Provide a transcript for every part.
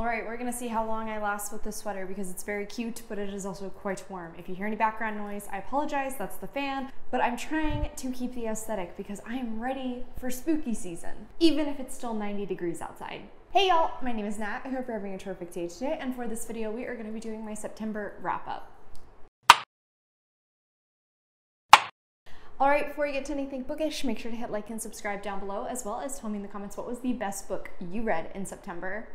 All right, we're gonna see how long I last with this sweater because it's very cute, but it is also quite warm. If you hear any background noise, I apologize, that's the fan, but I'm trying to keep the aesthetic because I am ready for spooky season, even if it's still 90 degrees outside. Hey y'all, my name is Nat. I hope you're having a terrific day today, and for this video, we are gonna be doing my September wrap up. All right, before you get to anything bookish, make sure to hit like and subscribe down below, as well as tell me in the comments what was the best book you read in September.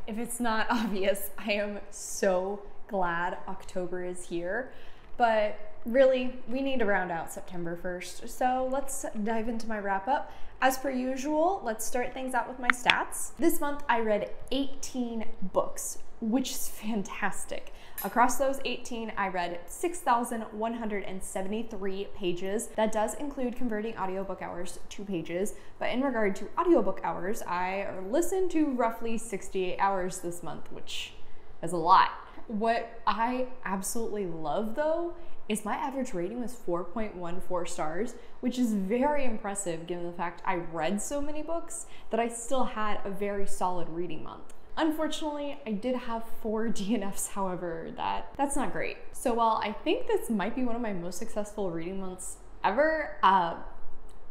If it's not obvious, I am so glad October is here, but really, we need to round out September first. So let's dive into my wrap up. As per usual, let's start things out with my stats. This month, I read 18 books, which is fantastic. Across those 18, I read 6,173 pages. That does include converting audiobook hours to pages, but in regard to audiobook hours, I listened to roughly 68 hours this month, which is a lot. What I absolutely love though is my average rating was 4.14 stars, which is very impressive given the fact I read so many books that I still had a very solid reading month. Unfortunately, I did have 4 DNFs, however, that's not great. So while I think this might be one of my most successful reading months ever, I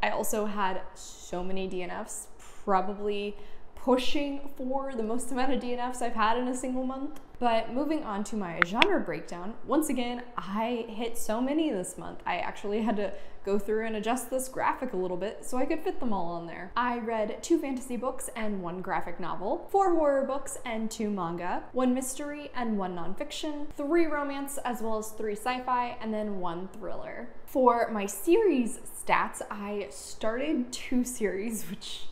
also had so many DNFs, probably pushing for the most amount of DNFs I've had in a single month. But moving on to my genre breakdown, once again, I hit so many this month. I actually had to go through and adjust this graphic a little bit so I could fit them all on there. I read 2 fantasy books and 1 graphic novel, 4 horror books and 2 manga, 1 mystery and 1 nonfiction, 3 romance as well as 3 sci-fi, and then 1 thriller. For my series stats, I started 2 series, which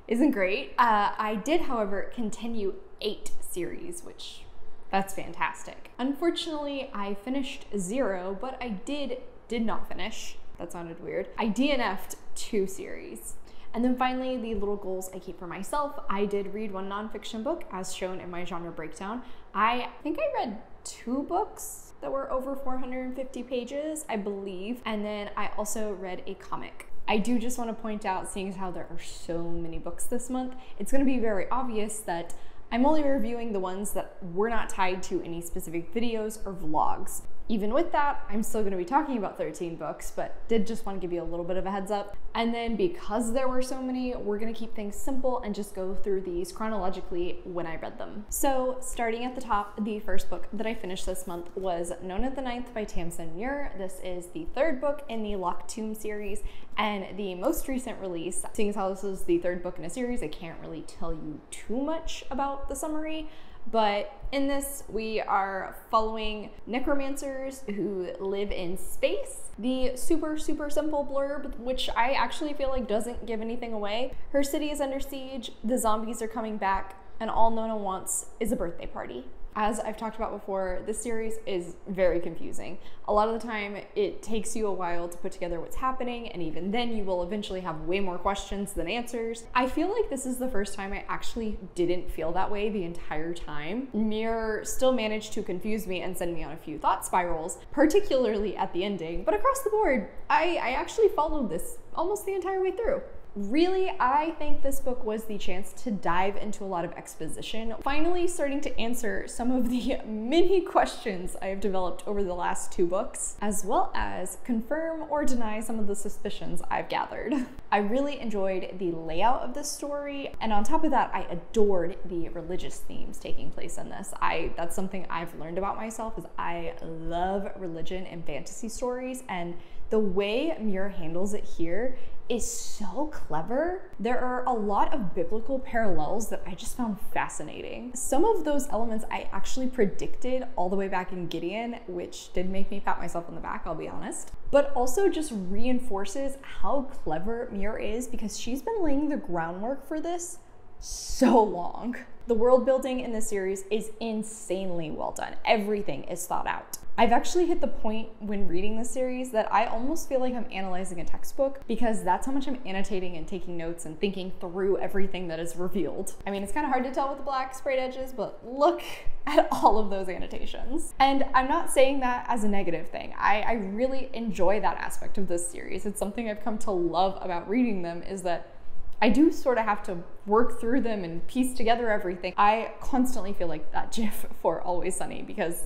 isn't great. I did, however, continue 8 series, which that's fantastic. Unfortunately, I finished 0, but I did not finish. That sounded weird. I DNF'd 2 series. And then finally, the little goals I keep for myself. I did read 1 nonfiction book as shown in my genre breakdown. I think I read 2 books that were over 450 pages, I believe. And then I also read a comic. I do just want to point out, seeing as how there are so many books this month, it's going to be very obvious that I'm only reviewing the ones that were not tied to any specific videos or vlogs. Even with that, I'm still going to be talking about 13 books, but did just want to give you a little bit of a heads up. And then because there were so many, we're going to keep things simple and just go through these chronologically when I read them. So starting at the top, the first book that I finished this month was Nona the Ninth by Tamsyn Muir. This is the 3rd book in the Locked Tomb series and the most recent release. Seeing as how this is the 3rd book in a series, I can't really tell you too much about the summary. But in this, we are following necromancers who live in space. The super simple blurb, which I actually feel like doesn't give anything away. Her city is under siege, the zombies are coming back, and all Nona wants is a birthday party. As I've talked about before, this series is very confusing. A lot of the time, it takes you a while to put together what's happening, and even then you will eventually have way more questions than answers. I feel like this is the first time I actually didn't feel that way the entire time. Muir still managed to confuse me and send me on a few thought spirals, particularly at the ending, but across the board, I actually followed this almost the entire way through. Really, I think this book was the chance to dive into a lot of exposition, finally starting to answer some of the many questions I have developed over the last 2 books, as well as confirm or deny some of the suspicions I've gathered. I really enjoyed the layout of this story, and on top of that, I adored the religious themes taking place in this. That's something I've learned about myself, is I love religion and fantasy stories, and the way Muir handles it here is so clever. There are a lot of biblical parallels that I just found fascinating. Some of those elements I actually predicted all the way back in Gideon, which did make me pat myself on the back, I'll be honest, but also just reinforces how clever Muir is because she's been laying the groundwork for this so long. The world building in this series is insanely well done. Everything is thought out. I've actually hit the point when reading this series that I almost feel like I'm analyzing a textbook because that's how much I'm annotating and taking notes and thinking through everything that is revealed. I mean, it's kind of hard to tell with the black sprayed edges, but look at all of those annotations. And I'm not saying that as a negative thing. I really enjoy that aspect of this series. It's something I've come to love about reading them, is that I do sort of have to work through them and piece together everything. I constantly feel like that GIF for Always Sunny because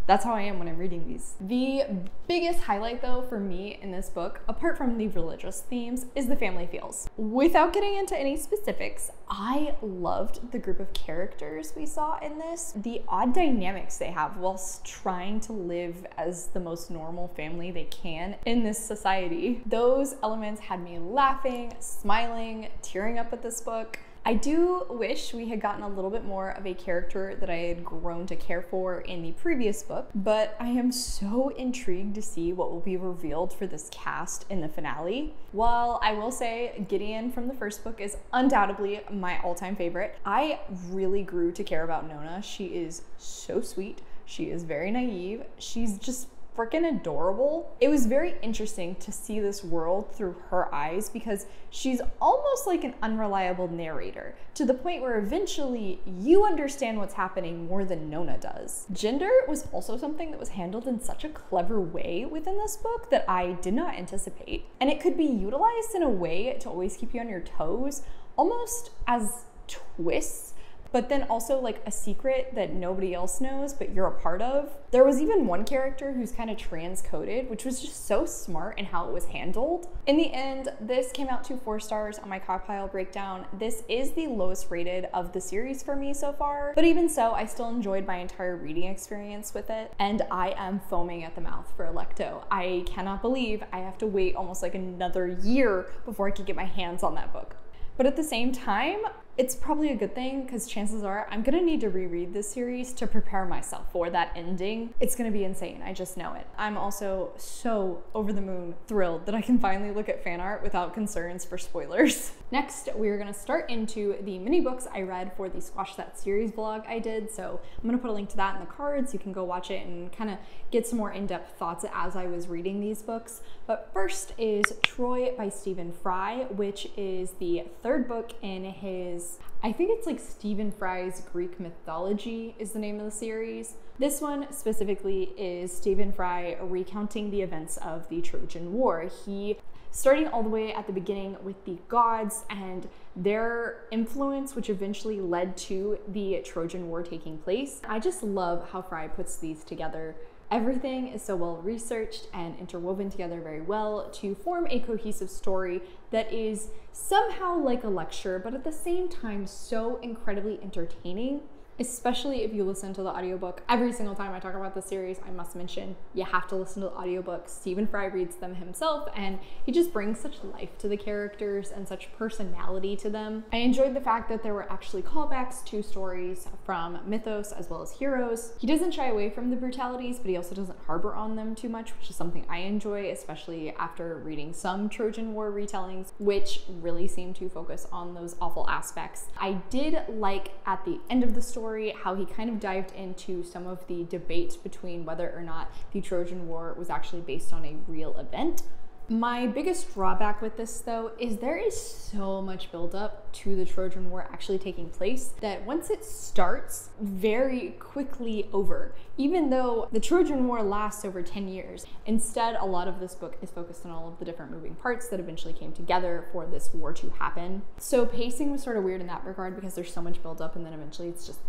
that's how I am when I'm reading these. The biggest highlight though for me in this book, apart from the religious themes, is the family feels. Without getting into any specifics, I loved the group of characters we saw in this. The odd dynamics they have whilst trying to live as the most normal family they can in this society. Those elements had me laughing, smiling, tearing up at this book. I do wish we had gotten a little bit more of a character that I had grown to care for in the previous book, but I am so intrigued to see what will be revealed for this cast in the finale. While I will say Gideon from the first book is undoubtedly my all-time favorite, I really grew to care about Nona. She is so sweet. She is very naive. She's just freaking adorable. It was very interesting to see this world through her eyes because she's almost like an unreliable narrator, to the point where eventually you understand what's happening more than Nona does. Gender was also something that was handled in such a clever way within this book that I did not anticipate. And it could be utilized in a way to always keep you on your toes, almost as twists, but then also like a secret that nobody else knows, but you're a part of. There was even one character who's kind of transcoded, which was just so smart in how it was handled. In the end, this came out to 4 stars on my Cockpile breakdown. This is the lowest rated of the series for me so far, but even so, I still enjoyed my entire reading experience with it, and I am foaming at the mouth for Electo. I cannot believe I have to wait almost like another year before I could get my hands on that book. But at the same time, it's probably a good thing because chances are I'm gonna need to reread this series to prepare myself for that ending. It's gonna be insane, I just know it. I'm also so over the moon thrilled that I can finally look at fan art without concerns for spoilers. Next, we're gonna start into the mini books I read for the Squash That Series vlog I did. So I'm gonna put a link to that in the cards. You can go watch it and kind of get some more in-depth thoughts as I was reading these books. But first is Troy by Stephen Fry, which is the 3rd book in his, I think it's like Stephen Fry's Greek Mythology is the name of the series. This one specifically is Stephen Fry recounting the events of the Trojan War. He, starting all the way at the beginning with the gods and their influence, which eventually led to the Trojan War taking place. I just love how Fry puts these together. Everything is so well researched and interwoven together very well to form a cohesive story that is somehow like a lecture, but at the same time so incredibly entertaining. Especially if you listen to the audiobook. Every single time I talk about the series, I must mention you have to listen to the audiobooks. Stephen Fry reads them himself, and he just brings such life to the characters and such personality to them. I enjoyed the fact that there were actually callbacks to stories from mythos as well as heroes. He doesn't shy away from the brutalities, but he also doesn't harbor on them too much, which is something I enjoy, especially after reading some Trojan War retellings, which really seem to focus on those awful aspects. I did like at the end of the story how he kind of dived into some of the debate between whether or not the Trojan War was actually based on a real event. My biggest drawback with this though is there is so much buildup to the Trojan War actually taking place that once it starts, very quickly over. Even though the Trojan War lasts over 10 years, instead a lot of this book is focused on all of the different moving parts that eventually came together for this war to happen. So pacing was sort of weird in that regard because there's so much buildup and then eventually it's just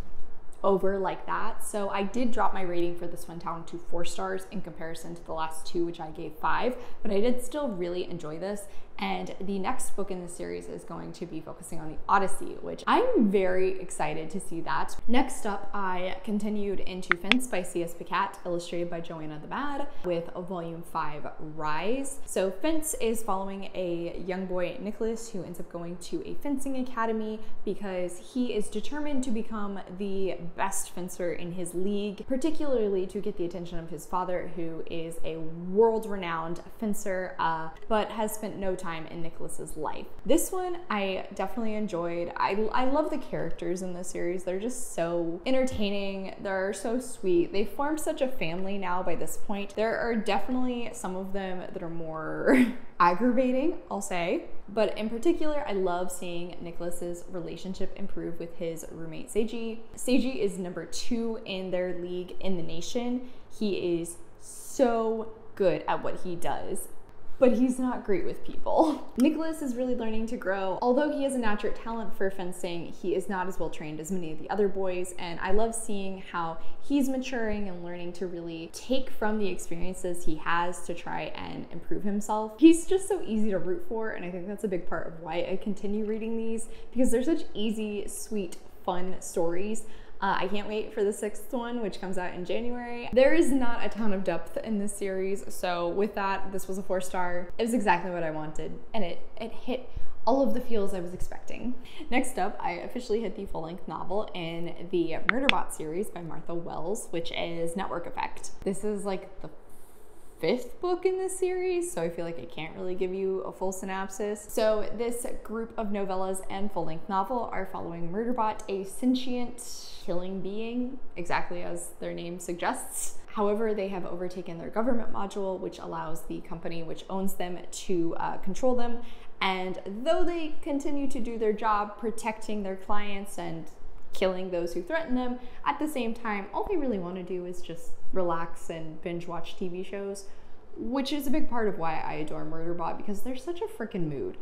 over like that. So I did drop my rating for this one down to 4 stars in comparison to the last 2, which I gave 5, but I did still really enjoy this. And the next book in the series is going to be focusing on the Odyssey, which I'm very excited to see that. Next up, I continued into 𝗖cie by C.S. Pacat, illustrated by Joanna the Mad, with Volume 5 Rise. So 𝗖cie is following a young boy, Nicholas, who ends up going to a fencing academy because he is determined to become the best fencer in his league, particularly to get the attention of his father, who is a world-renowned fencer, but has spent no time in Nicholas's life. This one I definitely enjoyed. I love the characters in this series. They're just so entertaining. They're so sweet. They formed such a family now by this point. There are definitely some of them that are more aggravating, I'll say. But in particular, I love seeing Nicholas's relationship improve with his roommate 𝗖cie. 𝗖cie is number 2 in their league in the nation. He is so good at what he does. but he's not great with people. Nicholas is really learning to grow. Although he has a natural talent for fencing, he is not as well trained as many of the other boys, and I love seeing how he's maturing and learning to really take from the experiences he has to try and improve himself. He's just so easy to root for, and I think that's a big part of why I continue reading these, because they're such easy, sweet, fun stories. I can't wait for the 6th one, which comes out in January. There is not a ton of depth in this series, so with that, this was a 4-star. It was exactly what I wanted, and it hit all of the feels I was expecting. Next up, I officially hit the full-length novel in the Murderbot series by Martha Wells, which is Network Effect. This is like the 5th book in this series, so I feel like I can't really give you a full synopsis. So this group of novellas and full-length novel are following Murderbot, a sentient killing being, exactly as their name suggests. However, they have overtaken their government module, which allows the company which owns them to control them. And though they continue to do their job protecting their clients and killing those who threaten them, at the same time, all they really want to do is just relax and binge watch TV shows, which is a big part of why I adore Murderbot, because they're such a freaking mood.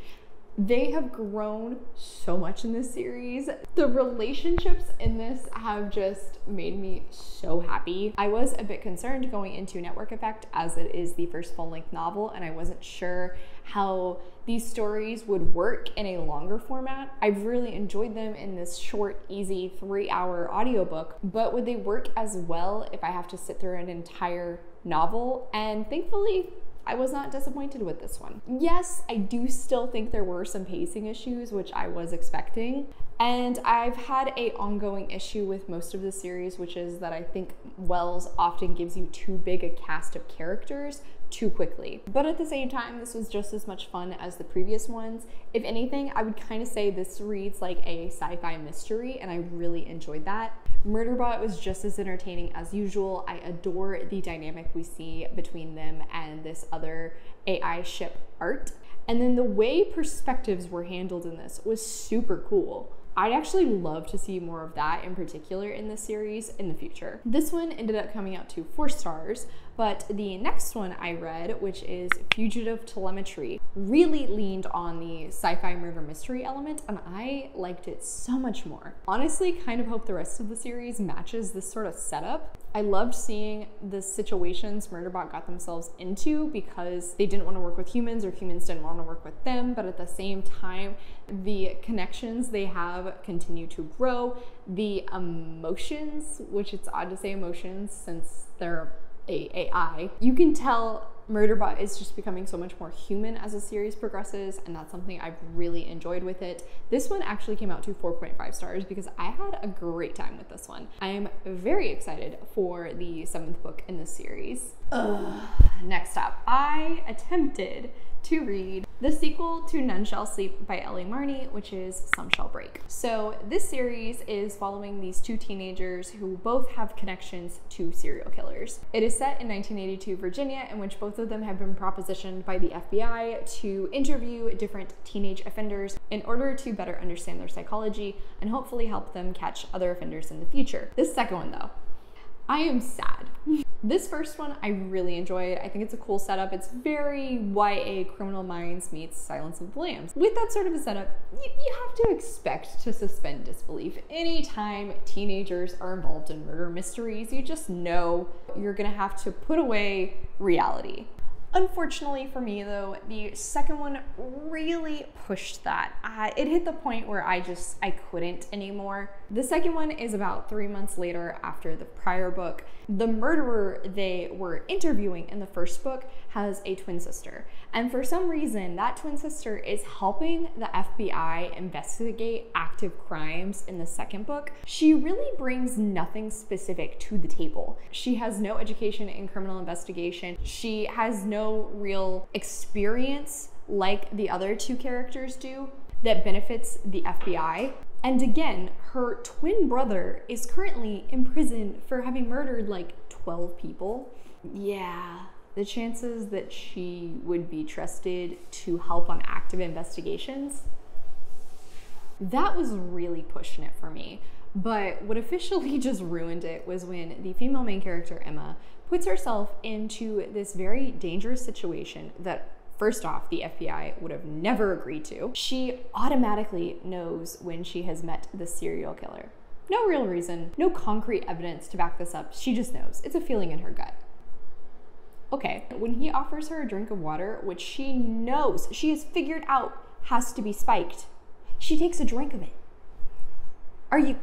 They have grown so much in this series. The relationships in this have just made me so happy. I was a bit concerned going into Network Effect, as it is the first full-length novel, and I wasn't sure how these stories would work in a longer format. I've really enjoyed them in this short, easy 3-hour audiobook, but would they work as well if I have to sit through an entire novel? And thankfully, I was not disappointed with this one. Yes, I do still think there were some pacing issues, which I was expecting. And I've had an ongoing issue with most of the series, which is that I think Wells often gives you too big a cast of characters too quickly. But at the same time, this was just as much fun as the previous ones. If anything, I would kind of say this reads like a sci-fi mystery, and I really enjoyed that. Murderbot was just as entertaining as usual. I adore the dynamic we see between them and this other AI ship, Art. And then the way perspectives were handled in this was super cool. I'd actually love to see more of that in particular in the series in the future. This one ended up coming out to 4 stars, but the next one I read, which is Fugitive Telemetry, really leaned on the sci-fi murder mystery element, and I liked it so much more. Honestly, kind of hope the rest of the series matches this sort of setup. I loved seeing the situations Murderbot got themselves into because they didn't want to work with humans or humans didn't want to work with them, but at the same time, the connections they have continue to grow. The emotions, which it's odd to say emotions since they're AI, you can tell Murderbot is just becoming so much more human as the series progresses, and that's something I've really enjoyed with it. This one actually came out to 4.5 stars because I had a great time with this one. I am very excited for the 7th book in this series. Next up, I attempted to read the sequel to None Shall Sleep by Ellie Marney, which is Some Shall Break. So this series is following these 2 teenagers who both have connections to serial killers. It is set in 1982 Virginia, in which both of them have been propositioned by the FBI to interview different teenage offenders in order to better understand their psychology and hopefully help them catch other offenders in the future. This second one though, I am sad. This first one I really enjoyed. I think it's a cool setup. It's very YA Criminal Minds meets Silence of the Lambs. With that sort of a setup, you have to expect to suspend disbelief. Anytime teenagers are involved in murder mysteries, you just know you're gonna have to put away reality. Unfortunately for me though, the second one really pushed that. It hit the point where I couldn't anymore. The second one is about 3 months later after the prior book. The murderer they were interviewing in the first book has a twin sister. And for some reason, that twin sister is helping the FBI investigate active crimes in the second book. She really brings nothing specific to the table. She has no education in criminal investigation. She has no real experience like the other 2 characters do that benefits the FBI. And again, her twin brother is currently in prison for having murdered like 12 people. Yeah, the chances that she would be trusted to help on active investigations, that was really pushing it for me. But what officially just ruined it was when the female main character, Emma, puts herself into this very dangerous situation that first off, the FBI would have never agreed to. She automatically knows when she has met the serial killer. No real reason, no concrete evidence to back this up. She just knows. It's a feeling in her gut. Okay, when he offers her a drink of water, which she knows, she has figured out has to be spiked, she takes a drink of it. Are you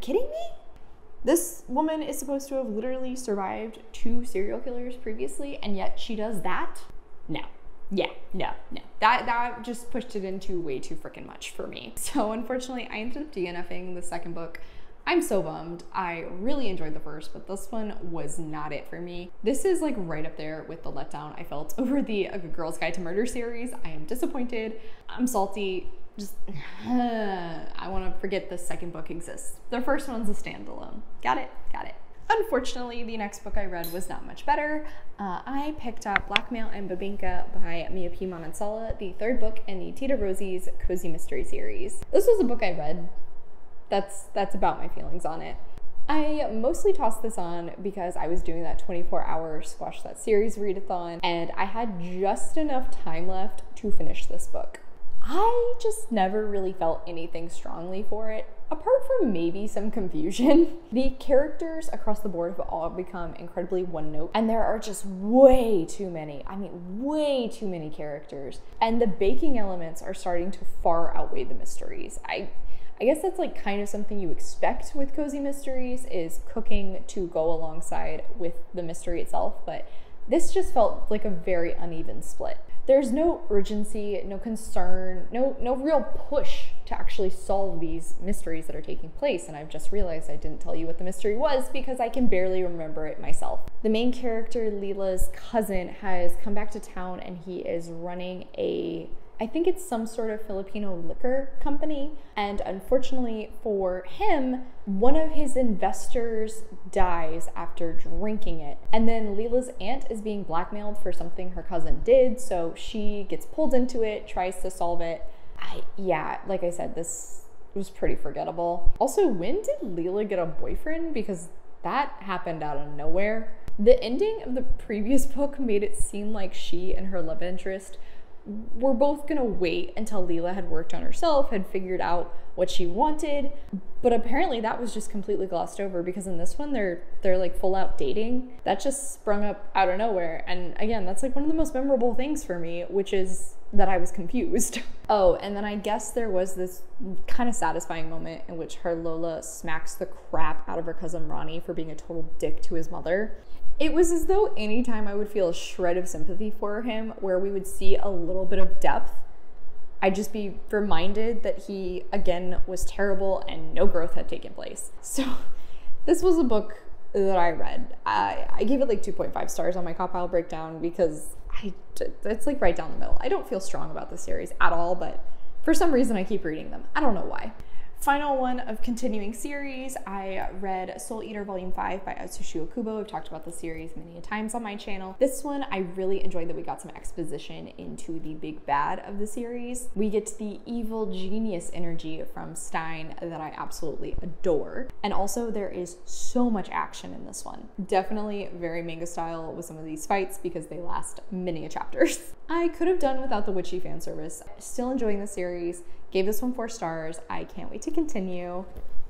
kidding me? This woman is supposed to have literally survived 2 serial killers previously, and yet she does that? No. Yeah, no. That just pushed it into way too freaking much for me. So unfortunately, I ended up DNFing the second book. I'm so bummed. I really enjoyed the first, but this one was not it for me. This is like right up there with the letdown I felt over the A Good Girl's Guide to Murder series. I am disappointed. I'm salty. Just, I want to forget the second book exists. The first one's a standalone. Got it? Got it. Unfortunately, the next book I read was not much better. I picked up Blackmail and Bibingka by 𝗖cie Manansala, the third book in the Tita Rosie's Cozy Mystery series. This was a book I read. That's about my feelings on it. I mostly tossed this on because I was doing that 24-hour Squash That Series readathon, and I had just enough time left to finish this book. I just never really felt anything strongly for it, apart from maybe some confusion. The characters across the board have all become incredibly one-note, and there are just way too many, I mean way too many characters, and the baking elements are starting to far outweigh the mysteries. I guess that's like kind of something you expect with cozy mysteries, is cooking to go alongside with the mystery itself, but this just felt like a very uneven split. There's no urgency, no concern, no real push to actually solve these mysteries that are taking place, and I've just realized I didn't tell you what the mystery was because I can barely remember it myself. The main character, Lila's cousin, has come back to town and he is running I think it's some sort of Filipino liquor company, and unfortunately for him, one of his investors dies after drinking it, and then Lila's aunt is being blackmailed for something her cousin did, so she gets pulled into it, tries to solve it. Yeah, like I said, this was pretty forgettable. Also, when did Lila get a boyfriend? Because that happened out of nowhere. The ending of the previous book made it seem like she and her love interest were both gonna wait until Lila had worked on herself, had figured out what she wanted, but apparently that was just completely glossed over, because in this one they're like full out dating. That just sprung up out of nowhere, and again, that's like one of the most memorable things for me, which is that I was confused. Oh, and then I guess there was this kind of satisfying moment in which her Lola smacks the crap out of her cousin Ronnie for being a total dick to his mother. It was as though anytime I would feel a shred of sympathy for him, where we would see a little bit of depth, I'd just be reminded that he, again, was terrible and no growth had taken place. So this was a book that I read. I gave it like 2.5 stars on my Cop-Pile breakdown because it's like right down the middle. I don't feel strong about the series at all, but for some reason I keep reading them. I don't know why. Final one of continuing series, I read Soul Eater Volume 5 by Atsushi ohkubo. I've talked about the series many times on my channel. This one, I really enjoyed that we got some exposition into the big bad of the series. We get the evil genius energy from Stein that I absolutely adore. And also there is so much action in this one. Definitely very manga style with some of these fights because they last many chapters. I could have done without the witchy fan service. Still enjoying the series. Gave this one 4 stars. I can't wait to continue.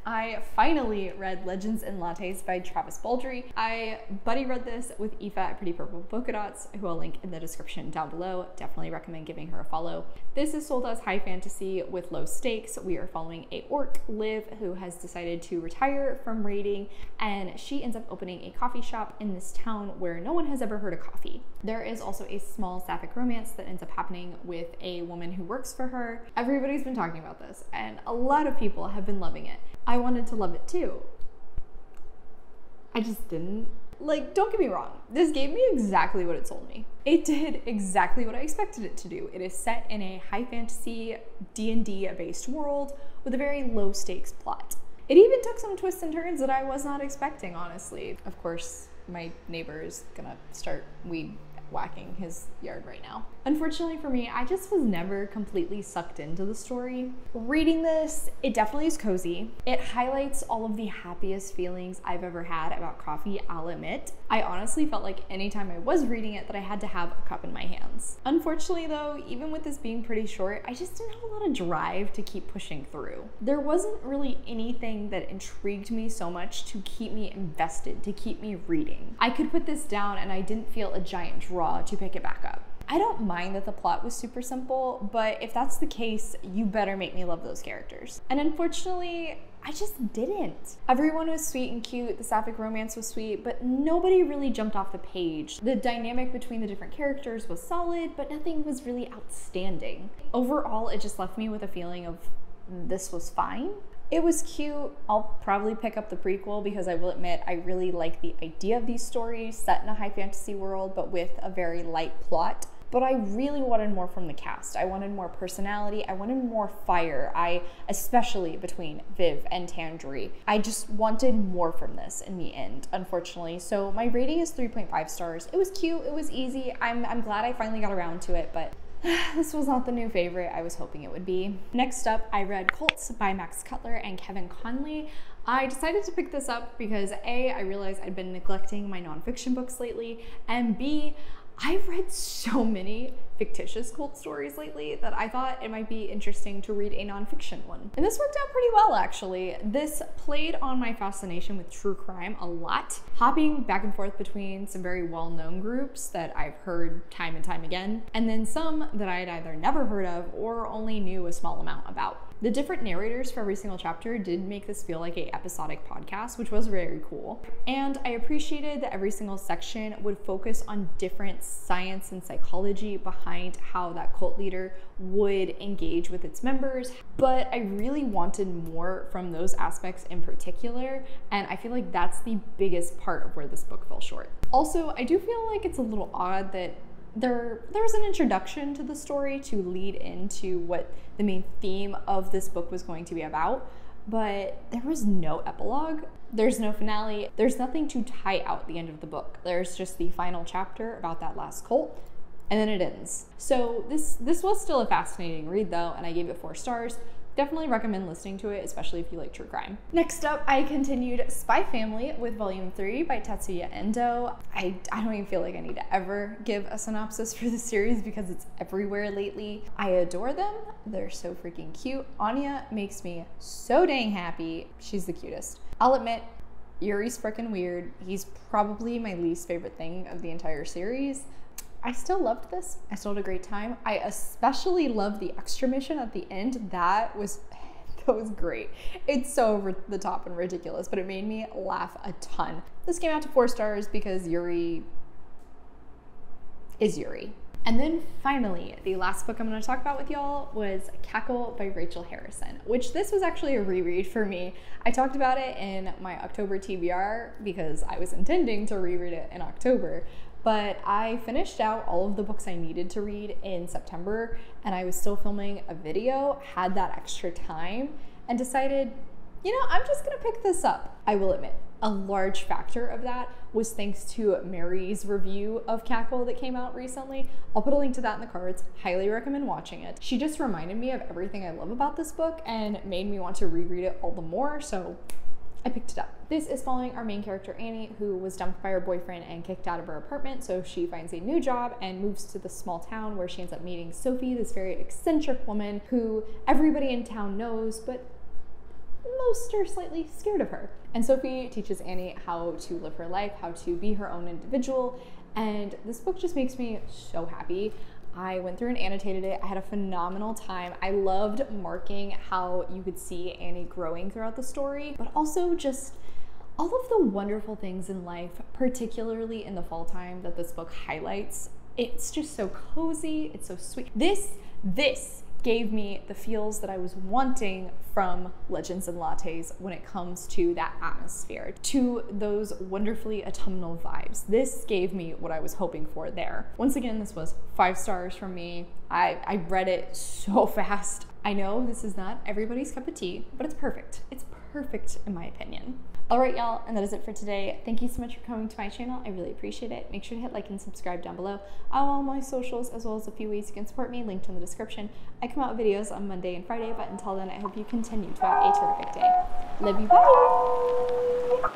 I finally read Legends and Lattes by Travis Baldree. I buddy read this with 𝗖cie at Pretty Purple Polka Dots, who I'll link in the description down below. Definitely recommend giving her a follow. This is sold as high fantasy with low stakes. We are following a orc, Liv, who has decided to retire from raiding, and she ends up opening a coffee shop in this town where no one has ever heard of coffee. There is also a small sapphic romance that ends up happening with a woman who works for her. Everybody's been talking about this, and a lot of people have been loving it. I wanted to love it too. I just didn't. Like, don't get me wrong, this gave me exactly what it told me. It did exactly what I expected it to do. It is set in a high fantasy D&D based world with a very low stakes plot. It even took some twists and turns that I was not expecting, honestly. Of course, my neighbor is gonna start weed whacking his yard right now. Unfortunately for me, I just was never completely sucked into the story. Reading this, it definitely is cozy. It highlights all of the happiest feelings I've ever had about coffee, I'll admit. I honestly felt like anytime I was reading it that I had to have a cup in my hands. Unfortunately though, even with this being pretty short, I just didn't have a lot of drive to keep pushing through. There wasn't really anything that intrigued me so much to keep me invested, to keep me reading. I could put this down and I didn't feel a giant draw to pick it back up. I don't mind that the plot was super simple, but if that's the case, you better make me love those characters. And unfortunately, I just didn't. Everyone was sweet and cute, the sapphic romance was sweet, but nobody really jumped off the page. The dynamic between the different characters was solid, but nothing was really outstanding. Overall, it just left me with a feeling of this was fine. It was cute. I'll probably pick up the prequel because I will admit I really like the idea of these stories set in a high fantasy world, but with a very light plot. But I really wanted more from the cast. I wanted more personality. I wanted more fire. Especially between Viv and Tangerine. I just wanted more from this in the end, unfortunately. So my rating is 3.5 stars. It was cute. It was easy. I'm glad I finally got around to it, but this was not the new favorite I was hoping it would be. Next up, I read Cults by Max Cutler and Kevin Conley. I decided to pick this up because A, I realized I'd been neglecting my nonfiction books lately, and B, I've read so many fictitious cult stories lately that I thought it might be interesting to read a nonfiction one. And this worked out pretty well, actually. This played on my fascination with true crime a lot, hopping back and forth between some very well-known groups that I've heard time and time again, and then some that I had either never heard of or only knew a small amount about. The different narrators for every single chapter did make this feel like an episodic podcast, which was very cool. And I appreciated that every single section would focus on different science and psychology behind how that cult leader would engage with its members. But I really wanted more from those aspects in particular, and I feel like that's the biggest part of where this book fell short. Also, I do feel like it's a little odd that there was an introduction to the story to lead into what the main theme of this book was going to be about, but there was no epilogue, there's no finale, there's nothing to tie out the end of the book. There's just the final chapter about that last cult, and then it ends. So this was still a fascinating read though, and I gave it 4 stars. Definitely recommend listening to it, especially if you like true crime. Next up, I continued 𝗖cy family with volume 3 by Tatsuya Endo. I don't even feel like I need to ever give a synopsis for the series because it's everywhere lately. I adore them. They're so freaking cute. Anya makes me so dang happy. She's the cutest. I'll admit, 𝗖cie freaking weird. He's probably my least favorite thing of the entire series. I still loved this. I still had a great time. I especially loved the extra mission at the end. That was great. It's so over the top and ridiculous, but it made me laugh a ton. This came out to 4 stars because 𝗖cie is 𝗖cie. And then finally, the last book I'm going to talk about with y'all was Cackle by Rachel Harrison, which this was actually a reread for me. I talked about it in my October TBR because I was intending to reread it in October. But I finished out all of the books I needed to read in September, and I was still filming a video, had that extra time, and decided, you know, I'm just gonna pick this up. I will admit, a large factor of that was thanks to Mary's review of Cackle that came out recently. I'll put a link to that in the cards. Highly recommend watching it. She just reminded me of everything I love about this book and made me want to reread it all the more, so I picked it up. This is following our main character, Annie, who was dumped by her boyfriend and kicked out of her apartment, so she finds a new job and moves to the small town where she ends up meeting Sophie, this very eccentric woman who everybody in town knows, but most are slightly scared of her. And Sophie teaches Annie how to live her life, how to be her own individual, and this book just makes me so happy. I went through and annotated it. I had a phenomenal time. I loved marking how you could see Annie growing throughout the story, but also just all of the wonderful things in life, particularly in the fall time that this book highlights. It's just so cozy, it's so sweet. This gave me the feels that I was wanting from Legends and Lattes when it comes to that atmosphere, to those wonderfully autumnal vibes. This gave me what I was hoping for there. Once again, this was 5 stars from me. I read it so fast. I know this is not everybody's cup of tea, but it's perfect. It's perfect in my opinion. Alright y'all, and that is it for today. Thank you so much for coming to my channel. I really appreciate it. Make sure to hit like and subscribe down below. I have all my socials as well as a few ways you can support me linked in the description. I come out with videos on Monday and Friday, but until then I hope you continue to have a terrific day. Love you, bye!